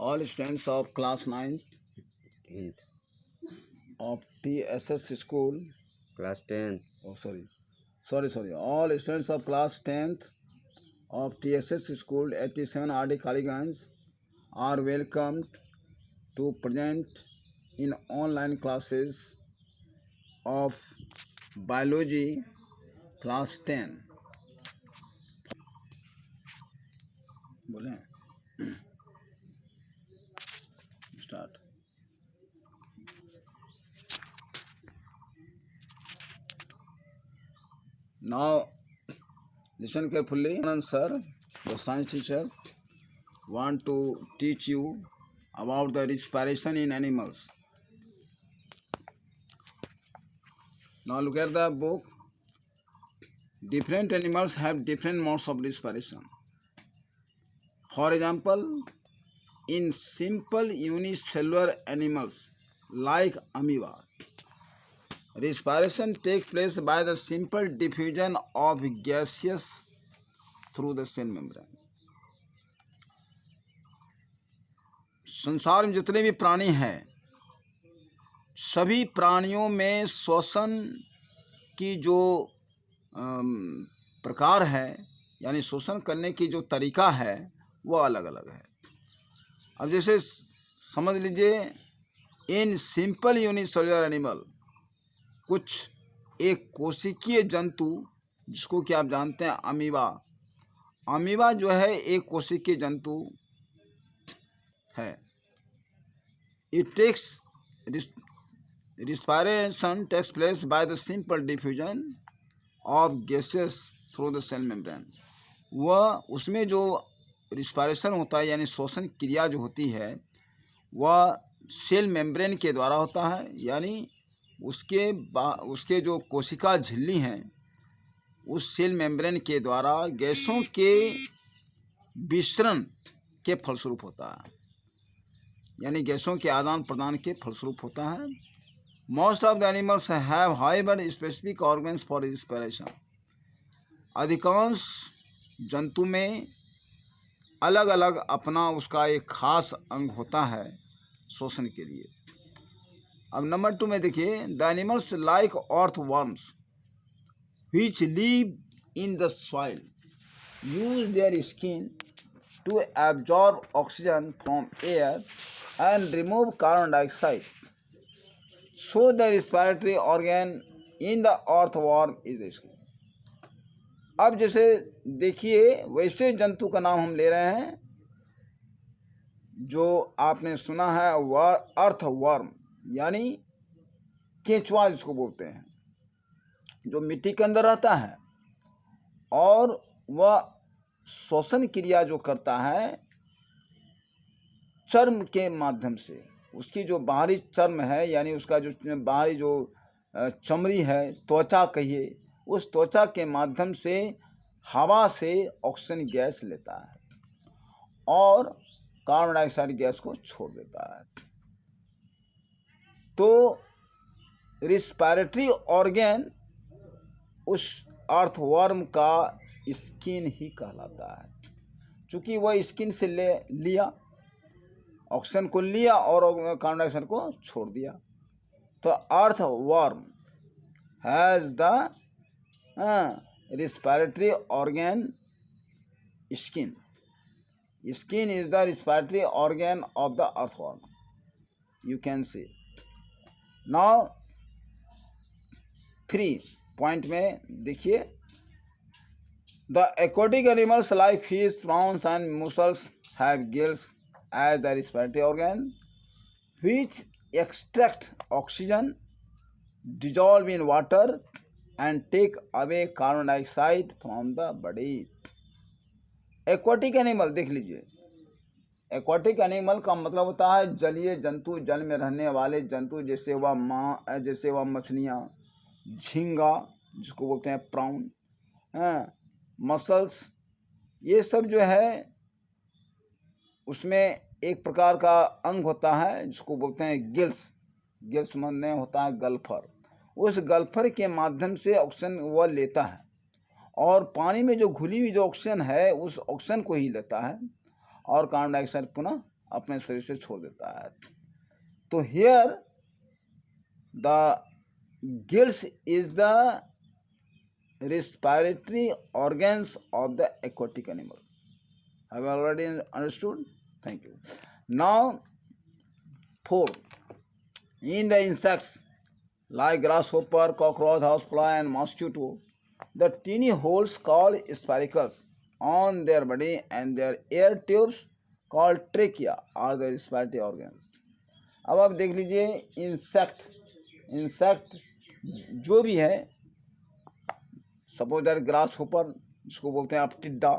All students of class 9th Tenth. of TSS school, Class 10. sorry. All students of class 10th of TSS school 87 RD Kaliganj are welcomed to present in online classes of biology class 10. बोले start. Now listen carefully. Anand sir, the science teacher, want to teach you about the respiration in animals. Now look at the book. Different animals have different modes of respiration. For example, in simple unicellular animals like amoeba, respiration takes place by the simple diffusion of gases through the cell membrane. संसार में जितने भी प्राणी हैं, सभी प्राणियों में श्वसन की जो प्रकार है, यानी श्वसन करने की जो तरीका है, वो अलग अलग है. अब जैसे समझ लीजिए, इन सिंपल यूनिसेल्युलर एनिमल, कुछ एक कोशिकीय जंतु जिसको कि आप जानते हैं अमीबा जो है एक कोशिकीय जंतु है. It takes respiration takes place by the simple diffusion of gases through the cell membrane. वह उसमें जो रिस्पायरेशन होता है, यानी श्वसन क्रिया जो होती है, वह सेल मेम्ब्रेन के द्वारा होता है. यानी उसके जो कोशिका झिल्ली हैं, उस सेल मेम्ब्रेन के द्वारा गैसों के विसरण के फलस्वरूप होता है, यानी गैसों के आदान प्रदान के फलस्वरूप होता है. Most of the animals have, however, specific organs for respiration. अधिकांश जंतु में अलग अलग अपना उसका एक खास अंग होता है श्वसन के लिए. अब नंबर 2 में देखिए, the animals like earthworms which live in the soil use their skin to absorb oxygen from air and remove carbon dioxide. So the respiratory organ in the earthworm is the skin. अब जैसे देखिए, वैसे जंतु का नाम हम ले रहे हैं जो आपने सुना है, अर्थवर्म, यानी केंचुआ जिसको बोलते हैं, जो मिट्टी के अंदर रहता है और वह श्वसन क्रिया जो करता है चर्म के माध्यम से. उसकी जो बाहरी चर्म है, यानी उसका जो बाहरी जो चमड़ी है, त्वचा कहिए, उस त्वचा के माध्यम से हवा से ऑक्सीजन गैस लेता है और कार्बन डाइऑक्साइड गैस को छोड़ देता है. तो रिस्पायरेटरी ऑर्गन उस अर्थवर्म का स्किन ही कहलाता है, क्योंकि वह स्किन से लिया ऑक्सीजन को लिया और कार्बन डाइऑक्साइड को छोड़ दिया. तो earthworm has the respiratory organ skin. Skin is the respiratory organ of the earthworm. You can see. Now 3 point में देखिए, the aquatic animals like fish, prawns and mussels have gills as the respiratory organ which extract oxygen, dissolve in water and take away carbon dioxide from the body. Aquatic animal देख लीजिए. Aquatic animal का मतलब होता है जलीय जंतु, जल में रहने वाले जंतु, जैसे वह मछलियाँ, झींगा जिसको बोलते हैं प्राउन, मसल्स, ये सब जो है उसमें एक प्रकार का अंग होता है जिसको बोलते हैं गिल्स माने होता है गल्फर. उस गल्फर के माध्यम से ऑक्सीजन वह लेता है और पानी में जो घुली हुई जो ऑक्सीजन है, उस ऑक्सीजन को ही लेता है और कार्बन डाइऑक्साइड पुनः अपने शरीर से छोड़ देता है। तो here the gills is the respiratory organs of the aquatic animal. Have you already understood? Thank you. Now, 4. In the insects like grasshopper, cockroach, housefly, and mosquito, the teeny holes called spiracles on their body and their air tubes called trachea are the respiratory organs. अब आप देख लीजिए insect जो भी है, suppose that grass hopper जिसको बोलते हैं आप टिड्डा,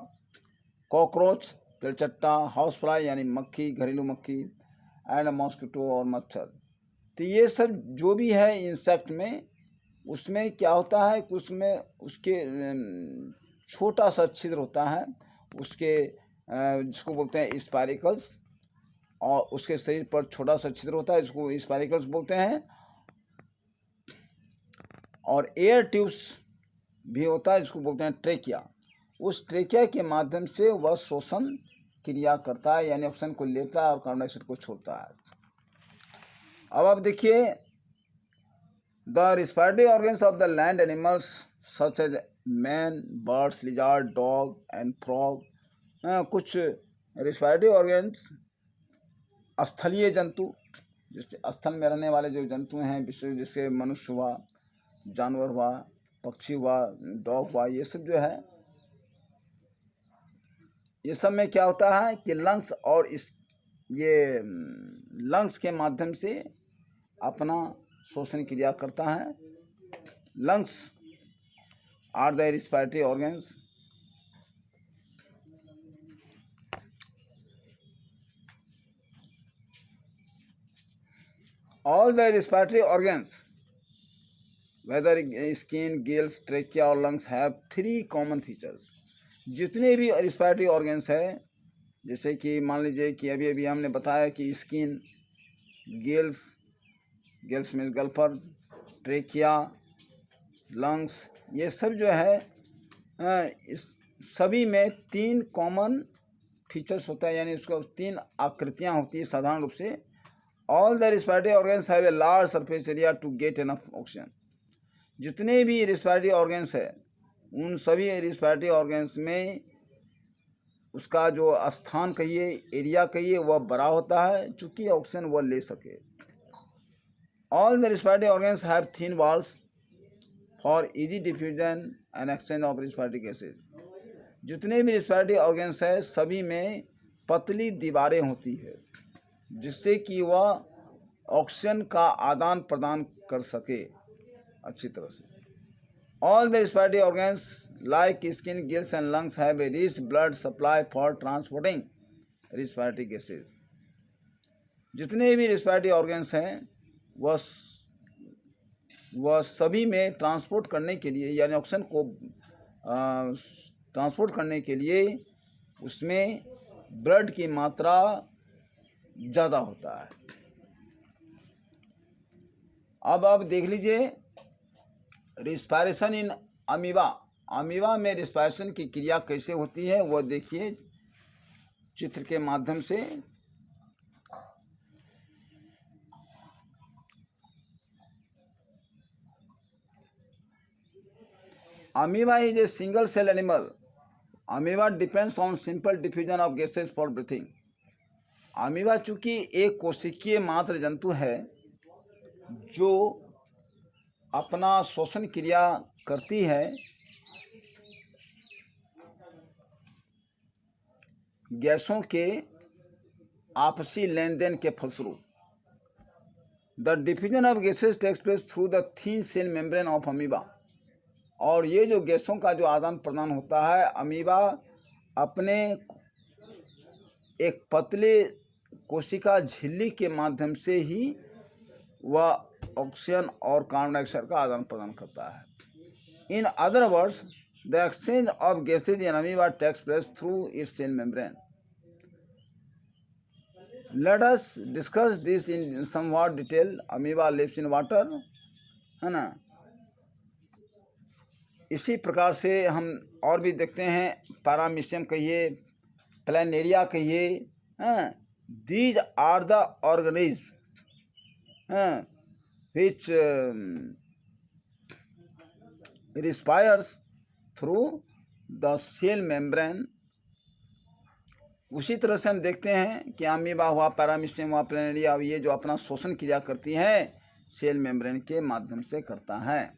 कॉकरोच तिलचट्टा, हाउस फ्लाई यानी मक्खी, घरेलू मक्खी, एंड मॉस्किटो और मच्छर। तो ये सब जो भी है इंसेक्ट में, उसमें क्या होता है कि उसमें उसके छोटा सा छिद्र होता है, उसके जिसको बोलते हैं स्पाइरिकल्स, और उसके शरीर पर छोटा सा छिद्र होता है जिसको स्पाइरिकल्स बोलते हैं, और एयर ट्यूब्स भी होता है जिसको बोलते हैं ट्रेकिया। उस ट्रेकिया के माध्यम से वह श्वसन क्रिया करता है, यानी ऑक्सीजन को लेता है और कार्बन डाइऑक्साइड को छोड़ता है। अब आप देखिए, the respiratory organs of the land animals such as man, birds, lizard, dog and frog. कुछ रिस्पायरेटरी ऑर्गन्स स्थलीय जंतु, जैसे स्थल में रहने वाले जो जंतु हैं, जैसे मनुष्य हुआ, जानवर हुआ, पक्षी हुआ, डॉग हुआ, ये सब जो है, ये सब में क्या होता है कि लंग्स और ये लंग्स के माध्यम से अपना श्वसन क्रिया करता है। Lungs are the respiratory organs. All the respiratory organs, whether skin, gills, trachea और lungs, have 3 common features. जितने भी रिस्पायरेटरी ऑर्गन्स है, जैसे कि मान लीजिए कि अभी हमने बताया कि स्किन, गिल्स में गल्फर, ट्रेकिया, लंग्स, ये सब जो है इस सभी में 3 कॉमन फीचर्स होता है, यानी उसको 3 आकृतियाँ होती है साधारण रूप से। All the respiratory organs have a large surface area to get enough oxygen. जितने भी रिस्पायरेटरी ऑर्गन्स है, उन सभी रिस्पायरेटरी ऑर्गन्स में उसका जो स्थान कहिए, एरिया कहिए, वह बड़ा होता है चूँकि ऑक्सीजन वह ले सके। All the respiratory organs have thin walls for easy diffusion and exchange of respiratory gases. जितने भी रिस्पायरेटरी ऑर्गन्स है, सभी में पतली दीवारें होती है जिससे कि वह ऑक्सीजन का आदान प्रदान कर सके अच्छी तरह से। All the respiratory organs like skin, gills and lungs have a rich blood supply for transporting respiratory gases. जितने भी रिस्पायरेटरी ऑर्गन्स हैं वह सभी में ट्रांसपोर्ट करने के लिए, यानी ऑक्सीजन को ट्रांसपोर्ट करने के लिए उसमें ब्लड की मात्रा ज़्यादा होता है। अब आप देख लीजिए रिस्पायरेशन इन अमीबा। अमीबा में रिस्पायरेशन की क्रिया कैसे होती है वह देखिए चित्र के माध्यम से। Amoeba is a single cell animal. Amoeba depends on simple diffusion of gases for breathing. Amoeba चूंकि एक कोशिकीय मात्र जंतु है जो अपना श्वसन क्रिया करती है गैसों के आपसी लेन देन के फलस्वरूप। The diffusion of gases takes place through the thin cell membrane of amoeba. और ये जो गैसों का जो आदान प्रदान होता है, अमीबा अपने एक पतले कोशिका झिल्ली के माध्यम से ही वह ऑक्सीजन और कार्बन डाइऑक्साइड का आदान प्रदान करता है। In other words the exchange of gases in amoeba takes place through its cell membrane. Let us discuss this in somewhat detail. Amoeba lives in water, है ना। इसी प्रकार से हम और भी देखते हैं, पैरामीशियम कहिए, प्लानेरिया कहिए, these are the organisms which respires through the cell membrane. उसी तरह से हम देखते हैं कि अमीबा हुआ, पैरामीशियम हुआ, प्लेनेरिया, ये जो अपना शोषण क्रिया करती है सेल मेम्ब्रेन के माध्यम से करता है।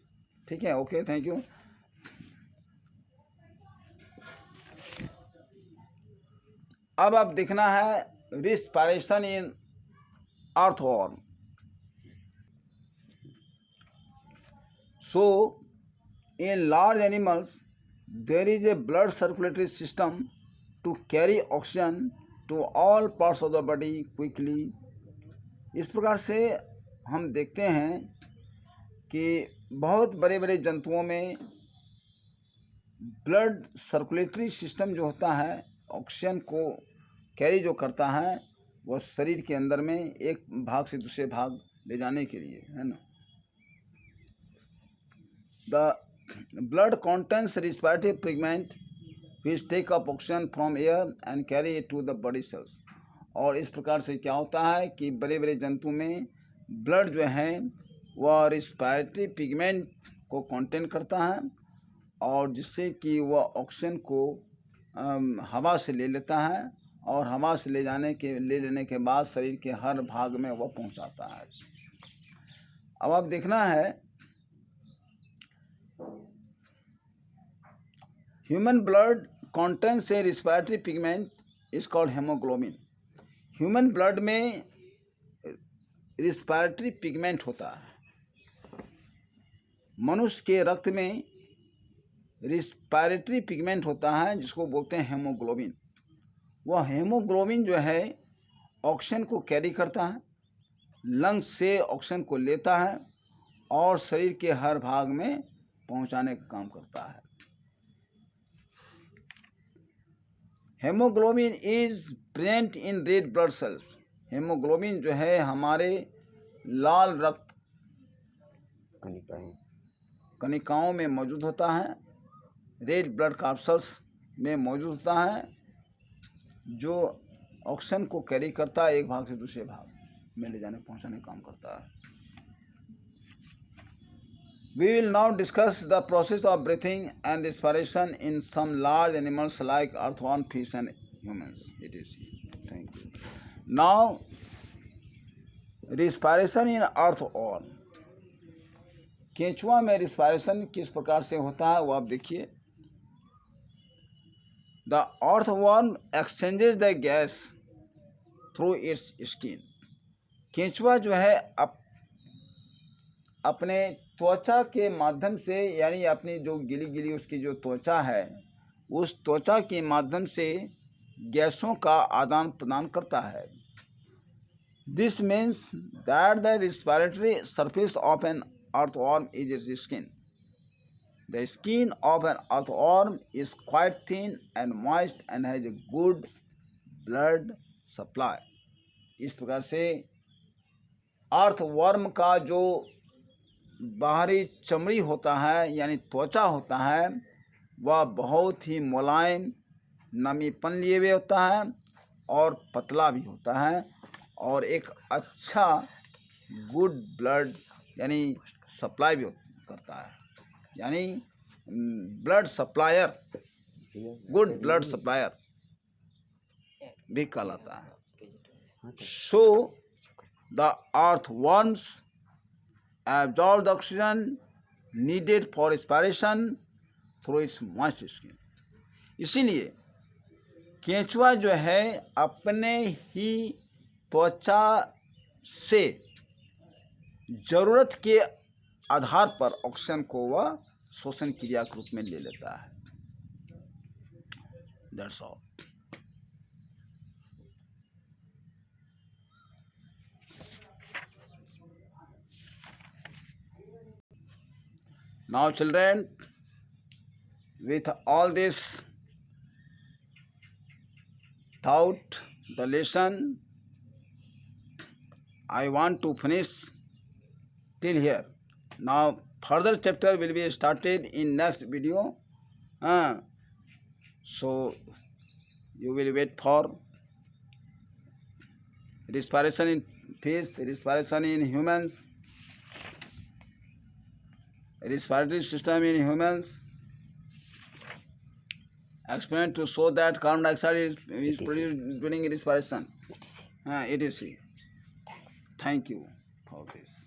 ठीक है, ओके, थैंक यू। अब देखना है respiration in earthworm. So in large animals there is a blood circulatory system to carry oxygen to all parts of the body quickly। इस प्रकार से हम देखते हैं कि बहुत बड़े बड़े जंतुओं में ब्लड सर्कुलेटरी सिस्टम जो होता है ऑक्सीजन को कैरी जो करता है वो शरीर के अंदर में एक भाग से दूसरे भाग ले जाने के लिए, है ना। The blood contains respiratory pigment which take up oxygen from air and carry it to the body cells। और इस प्रकार से क्या होता है कि बड़े बड़े जंतु में ब्लड जो है वह रिस्पायरेटरी पिगमेंट को कंटेन करता है और जिससे कि वह ऑक्सीजन को हवा से ले लेता है और हवा से ले लेने के बाद शरीर के हर भाग में वह पहुंचाता है। अब आप देखना है human blood contains a respiratory pigment is called hemoglobin। Human blood में रिस्पायरेटरी पिगमेंट होता है। मनुष्य के रक्त में रिस्पायरेटरी पिगमेंट होता है जिसको बोलते हैं हेमोग्लोबिन। वह हेमोग्लोबिन जो है ऑक्सीजन को कैरी करता है, लंग्स से ऑक्सीजन को लेता है और शरीर के हर भाग में पहुंचाने का काम करता है। Haemoglobin is present in red blood cells. Haemoglobin जो है हमारे लाल रक्त कणिकाओं में मौजूद होता है, रेड ब्लड कार्पल्स में मौजूद होता है, जो ऑक्सीजन को कैरी करता है, एक भाग से दूसरे भाग में ले जाने पहुंचाने का काम करता है। We will now discuss the process of breathing and respiration in some large animals like earthworm, fish and humans. It is. Thank you. Now, respiration in earthworm। केंचुआ में रिस्पायरेशन किस प्रकार से होता है वो आप देखिए। The earthworm exchanges the gas through its skin। केंचुआ जो है अपने त्वचा के माध्यम से, यानी अपनी जो गिली उसकी जो त्वचा है उस त्वचा के माध्यम से गैसों का आदान प्रदान करता है। This means that the respiratory surface of an earthworm is its skin. The skin of an earthworm is quite thin and moist and has a good blood supply. इस प्रकार से अर्थवॉर्म का जो बाहरी चमड़ी होता है यानी त्वचा होता है वह बहुत ही मुलायम, नमीपन लिए हुए होता है और पतला भी होता है और एक अच्छा गुड ब्लड यानी सप्लाई भी करता है, यानी blood supplier, good blood supplier भी कहलाता है। So the earthworms absorb the oxygen needed for respiration through its moist skin। इसीलिए केंचुआ जो है अपने ही त्वचा से जरूरत के आधार पर ऑक्सीजन को वह श्वसन क्रिया के रूप में ले लेता है। That's all। Now children, with all this thought the lesson, I want to finish till here. Now further chapter will be started in next video. So you will wait for respiration in fish, respiration in humans, respiratory system in humans. Experiment to show that carbon dioxide is produced during respiration. etc. Thank you for this.